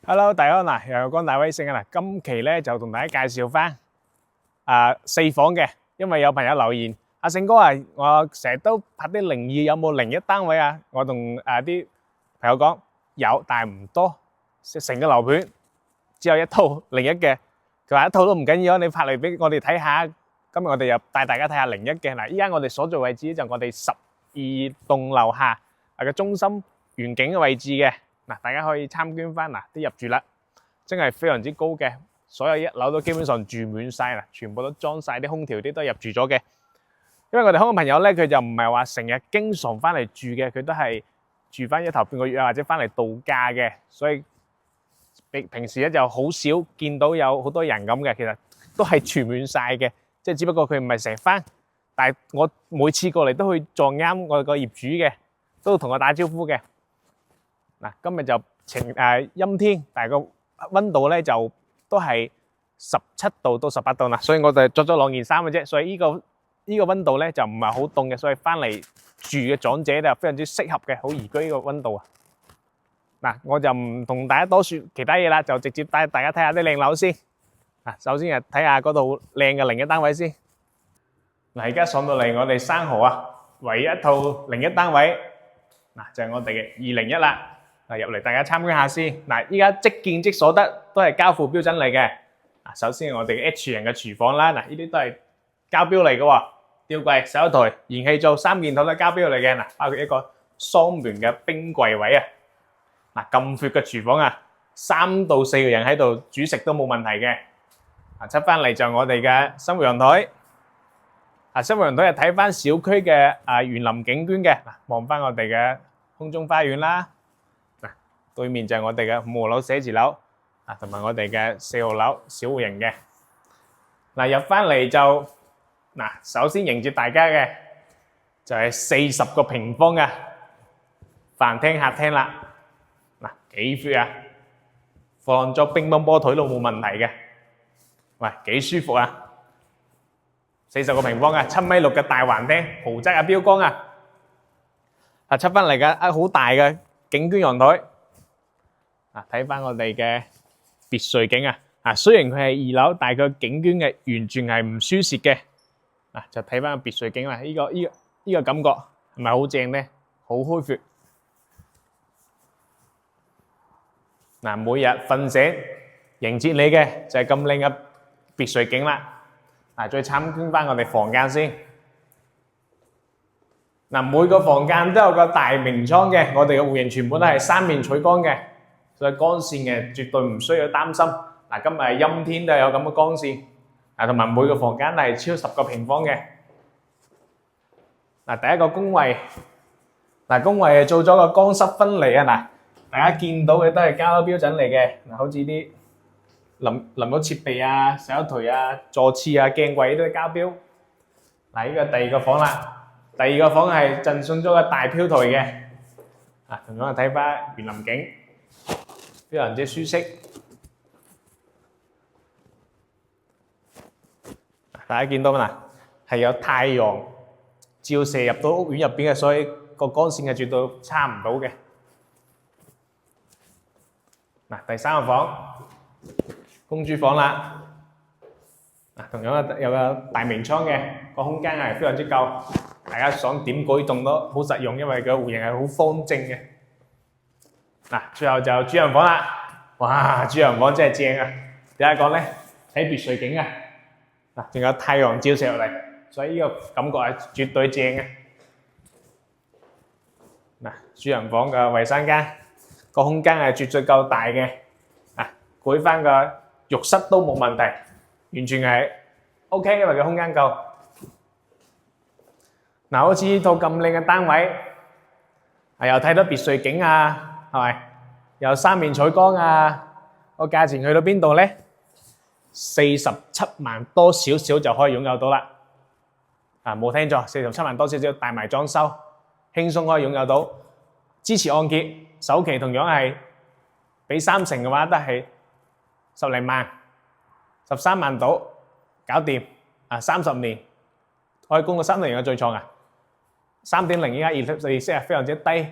Hello，大家好嗱，又有江大威勝啊嗱，今期咧就同大家介紹翻四房嘅，因為有朋友留言，阿勝哥啊，我成日都拍啲靈異，有冇靈一單位啊？我同啲朋友講有，但係唔多，成個樓盤只有一套靈一嘅，佢話一套都唔緊要，你拍嚟俾我哋睇下。今日我哋又帶大家睇下靈一嘅嗱，依家我哋所在位置就我哋12棟樓下嘅中心園景嘅位置嘅。嗱，大家可以參觀翻嗱啲入住率，真係非常之高嘅，所有一樓都基本上住滿晒啦，全部都裝晒啲空調，啲都入住咗嘅。因為我哋香港朋友咧，佢就唔係話成日經常翻嚟住嘅，佢都係住翻一頭半個月啊，或者翻嚟度假嘅，所以平時咧就好少見到有好多人咁嘅，其實都係住滿晒嘅，即係只不過佢唔係成日翻，但係我每次過嚟都會撞啱我個業主嘅，都同我打招呼嘅。嗱，今日就陰天，但係個溫度咧就都係17度到18度啦，所以我哋着咗2件衫嘅啫，所以呢個溫度咧就唔係好凍嘅，所以翻嚟住嘅長者就非常之適合嘅，好宜居呢個溫度啊！嗱，我就唔同大家多說其他嘢啦，就直接帶大家睇下啲靚樓先。嗱，首先係睇下嗰度靚嘅靈一單位先。嗱，而家上到嚟我哋生蠔啊，唯一一套靈一單位，嗱就係我哋嘅201啦。入嚟大家參觀下先。嗱，依家即見即所得，都係交付標準嚟嘅。首先係我哋嘅 H 型嘅廚房啦，嗱呢啲都係交標嚟嘅喎。吊櫃、洗手台、燃氣灶3件套都係交標嚟嘅。嗱，包括一個雙門嘅冰櫃位啊。嗱，咁闊嘅廚房啊，3到4個人喺度煮食都冇問題嘅。出翻嚟就我哋嘅生活陽台。生活陽台係睇翻小區嘅園林景觀嘅。嗱，望翻我哋嘅空中花園啦。對面就係我哋嘅5號樓寫字樓，同埋我哋嘅4號樓小戶型嘅。嗱，入翻嚟就首先迎接大家嘅就係40個平方嘅飯廳客廳啦。嗱，幾闊啊，放咗乒乓波台都冇問題嘅。喂，幾舒服啊！40個平方嘅7.6米嘅大橫廳，豪宅嘅標杆啊！出翻嚟嘅好大嘅景觀陽台。睇翻我哋嘅別墅景啊！雖然佢係2樓，但係佢景觀嘅完全係唔輸蝕嘅。就睇翻個別墅景啦，呢個感覺係咪好正咧？好開闊。每日瞓醒迎接你嘅就係咁靚嘅別墅景啦。再參觀翻我哋房間先。每個房間都有個大明窗嘅，我哋嘅戶型全部都係3面採光嘅。所以光線嘅絕對唔需要擔心。今日係陰天都有咁嘅光線。同埋每個房間都係超10個平方嘅。第一個工位，工位係做咗個乾濕分離啊！大家見到嘅都係交標準嚟嘅。好似啲淋浴設備啊、洗手台啊、座廁啊、鏡櫃都係交標。呢個第二個房啦，第二個房係贈送咗個大飄台嘅。同樣睇翻園林景。非常之舒適，大家見到嘛？係有太陽照射入到屋苑入邊嘅，所以個光線係絕對差唔到嘅。第3個房，公主房啦。同樣有個大明窗嘅，個空間係非常之夠，大家想點改動都好實用，因為個戶型係好方正嘅。最後就主人房啦，哇！主人房真係正啊！點解講咧？睇別墅景啊！仲有太陽照射入嚟，所以呢個感覺係絕對正嘅。主人房嘅衞生間個空間係絕對夠大嘅，改翻個浴室都冇問題，完全係 OK，因為個空間夠。好似呢套咁靚嘅單位，又睇到別墅景啊！係咪？有3面採光啊！個價錢去到邊度咧？47萬多少少就可以擁有到啦。冇聽錯，47萬多少少帶埋裝修，輕鬆可以擁有到。支持按揭，首期同樣係俾3成嘅話，都係10零萬、13萬到搞掂。30年可以供到30年嘅最創啊！3.0依家利息係非常之低。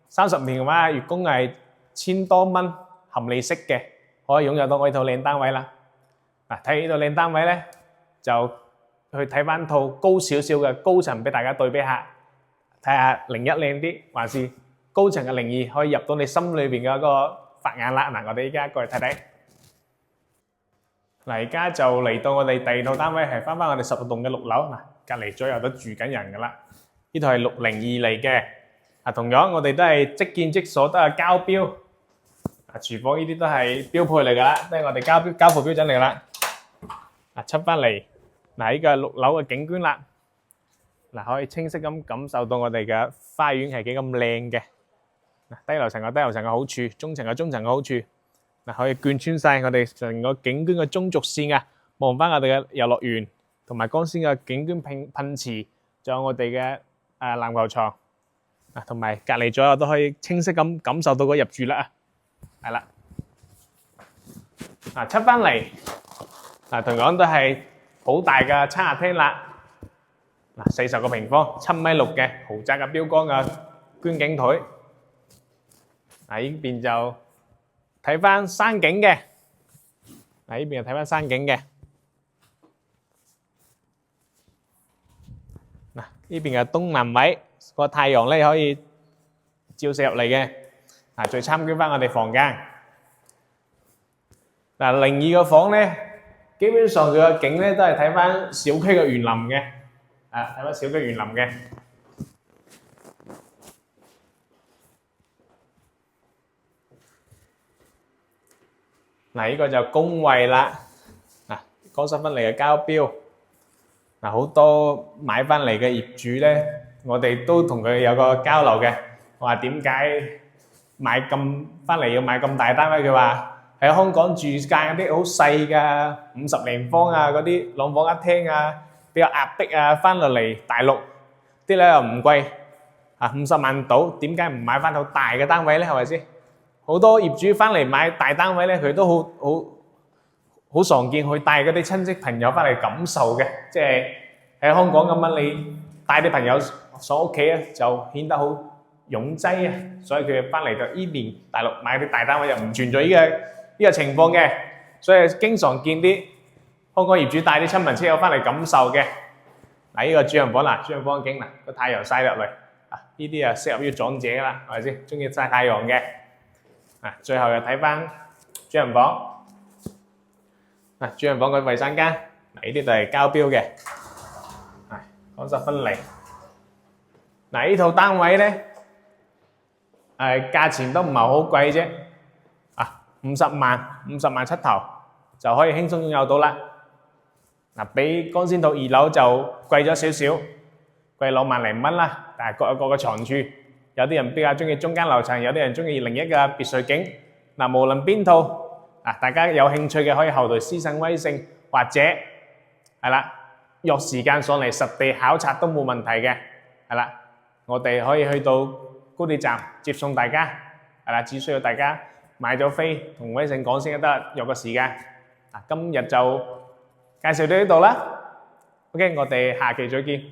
30年嘅話，月供係1000多蚊，合理式嘅，可以擁有到我呢套靚單位啦。嗱，睇呢套靚單位咧，就去睇翻套高少少嘅高層俾大家對比下，睇下01靚啲，還是高層嘅02可以入到你心裏邊嘅一個法眼啦。嗱，我哋依家過嚟睇睇。嗱，而家就嚟到我哋第二套單位，係翻我哋10棟嘅6樓。嗱，隔離左右都住緊人噶啦。呢套係602嚟嘅。同樣我哋都係即見即鎖，都係交標。廚房呢啲都係標配嚟噶啦，都係我哋交付標準嚟噶啦。出翻嚟，嗱，呢個係6樓嘅景觀啦。嗱，可以清晰咁感受到我哋嘅花園係幾咁靚嘅。低樓層有低樓層嘅好處，中層有中層嘅好處。嗱，可以貫穿晒我哋成個景觀嘅中軸線啊，望翻我哋嘅遊樂園，同埋剛先嘅景觀噴池，仲有我哋嘅籃球場。同埋隔離左右都可以清晰咁感受到個入住率啊，係啦。出翻嚟，同樣都係好大嘅餐客廳啦。40個平方，7.6米嘅豪宅嘅標杆嘅觀景台。呢邊就睇翻山景嘅，呢邊就睇翻山景嘅。呢邊嘅東南位。個太陽咧可以照射入嚟嘅。再參觀翻我哋房間。02個房咧，基本上佢個景咧都係睇翻小區嘅園林嘅，睇翻小區園林嘅。呢個就公衛啦。乾濕分離嘅交標。好多買翻嚟嘅業主咧。我哋都同佢有個交流嘅，我話點解買咁翻嚟要買咁大單位？佢話喺香港住間嗰啲好細㗎，50零方啊，嗰啲兩房一廳啊，比較壓迫啊，翻落嚟大陸啲咧又唔貴，50萬到，點解唔買翻套大嘅單位咧？係咪先？好多業主翻嚟買大單位咧，佢都好常見去帶嗰啲親戚朋友翻嚟感受嘅，即係喺香港咁樣你帶啲朋友上屋企咧就顯得好擁擠啊，所以佢翻嚟就依邊大陸買啲大單位又唔存在呢個情況嘅，所以經常見啲香港業主帶啲親朋戚友翻嚟感受嘅。呢個主人房啦，主人房景個太陽曬入嚟，呢啲啊適合於長者啦，係咪先？中意曬太陽嘅。最後又睇翻主人房，主人房個衞生間，呢啲就係交標嘅，乾濕分離。呢套單位咧，價錢都唔係好貴啫，50萬出頭就可以輕鬆擁有到啦。比剛先到2樓就貴咗少少，貴2萬零蚊啦。但係各有各嘅長處，有啲人比較中意中間樓層，有啲人中意01嘅別墅景。無論邊套，大家有興趣嘅可以後台私信微信，或者係啦約時間上嚟實地考察都冇問題嘅，係啦。我哋可以去到高鐵站接送大家，係啦，只需要大家買咗飛同微信講先就得，約個時間。今日就介紹到呢度啦。OK，我哋下期再見。